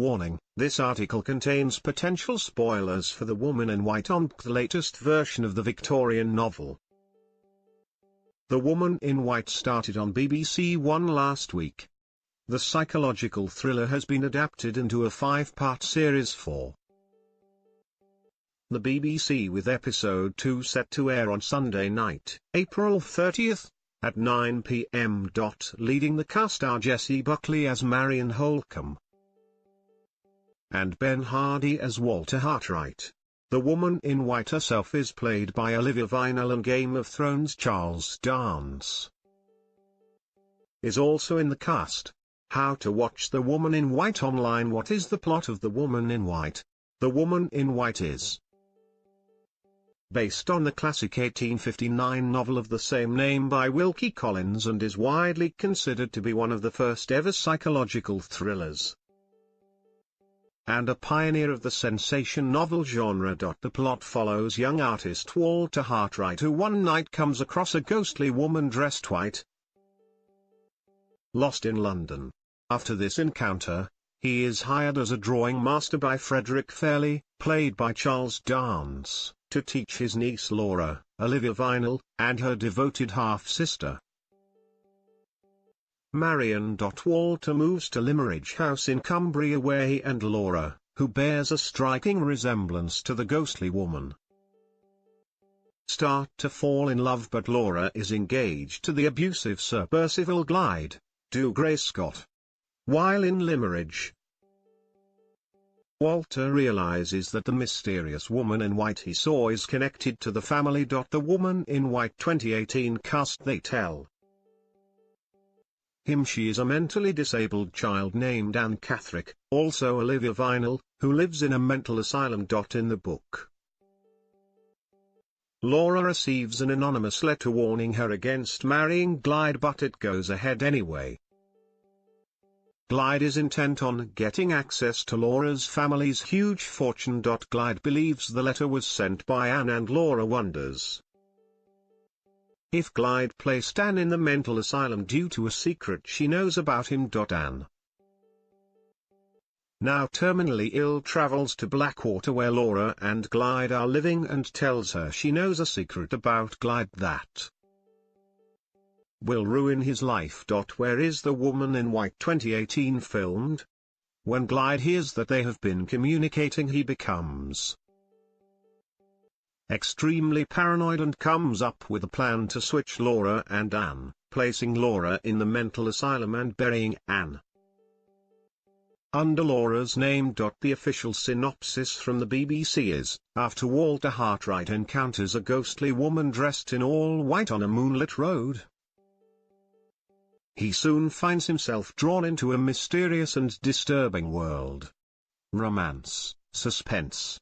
Warning: this article contains potential spoilers for The Woman in White on the latest version of the Victorian novel. The Woman in White started on BBC One last week. The psychological thriller has been adapted into a 5-part series for the BBC, with episode 2 set to air on Sunday night, April 30th, at 9 p.m. Leading the cast are Jessie Buckley as Marion Holcomb and Ben Hardy as Walter Hartwright. The Woman in White herself is played by Olivia Vinell, and Game of Thrones Charles Dance is also in the cast. How to watch The Woman in White online. What is the plot of The Woman in White? The Woman in White is based on the classic 1859 novel of the same name by Wilkie Collins, and is widely considered to be one of the first ever psychological thrillers and a pioneer of the sensation novel genre. The plot follows young artist Walter Hartwright, who one night comes across a ghostly woman dressed white, lost in London. After this encounter, he is hired as a drawing master by Frederick Fairley, played by Charles Dance, to teach his niece Laura, Olivia Vinell, and her devoted half-sister Marion. Walter moves to Limeridge House in Cumbria, where he and Laura, who bears a striking resemblance to the ghostly woman, start to fall in love, but Laura is engaged to the abusive Sir Percival Glyde, Grey Scott. While in Limeridge, Walter realizes that the mysterious woman in white he saw is connected to the family. The Woman in White 2018 cast: they tell him she is a mentally disabled child named Anne Catherick, also Olivia Vinell, who lives in a mental asylum. In the book, Laura receives an anonymous letter warning her against marrying Glyde, but it goes ahead anyway. Glyde is intent on getting access to Laura's family's huge fortune. Glyde believes the letter was sent by Anne, and Laura wonders if Glyde placed Anne in the mental asylum due to a secret she knows about him. Anne, now terminally ill, travels to Blackwater, where Laura and Glyde are living, and tells her she knows a secret about Glyde that will ruin his life. Where is The Woman in White 2018 filmed? When Glyde hears that they have been communicating, he becomes extremely paranoid and comes up with a plan to switch Laura and Anne, placing Laura in the mental asylum and burying Anne under Laura's name. The official synopsis from the BBC is: after Walter Hartwright encounters a ghostly woman dressed in all white on a moonlit road, he soon finds himself drawn into a mysterious and disturbing world. Romance, suspense,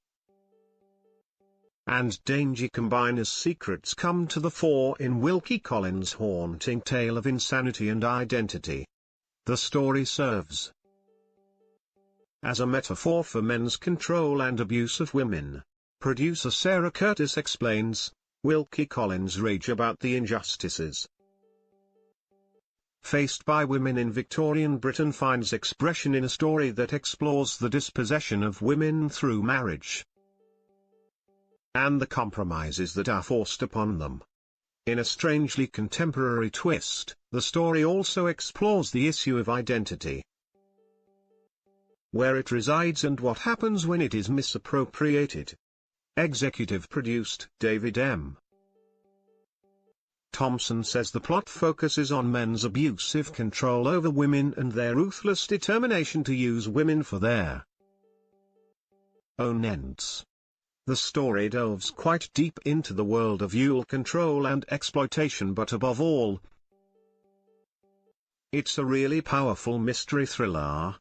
and danger combine as secrets come to the fore in Wilkie Collins' haunting tale of insanity and identity. The story serves as a metaphor for men's control and abuse of women. Producer Sarah Curtis explains: Wilkie Collins' rage about the injustices faced by women in Victorian Britain finds expression in a story that explores the dispossession of women through marriage and the compromises that are forced upon them. In a strangely contemporary twist, the story also explores the issue of identity, where it resides and what happens when it is misappropriated. Executive produced David M. Thompson says the plot focuses on men's abusive control over women and their ruthless determination to use women for their own ends. The story delves quite deep into the world of youth control and exploitation, but above all, it's a really powerful mystery thriller,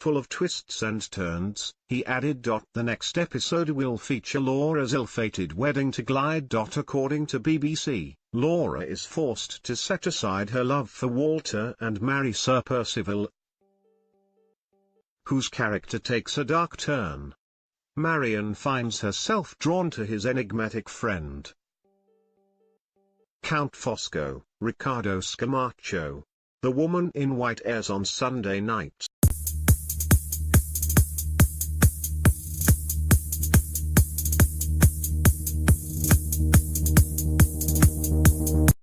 full of twists and turns, he added. The next episode will feature Laura's ill-fated wedding to Glyde. According to BBC, Laura is forced to set aside her love for Walter and marry Sir Percival, whose character takes a dark turn. Marion finds herself drawn to his enigmatic friend, Count Fosco, Riccardo Scamaccio. The Woman in White airs on Sunday nights.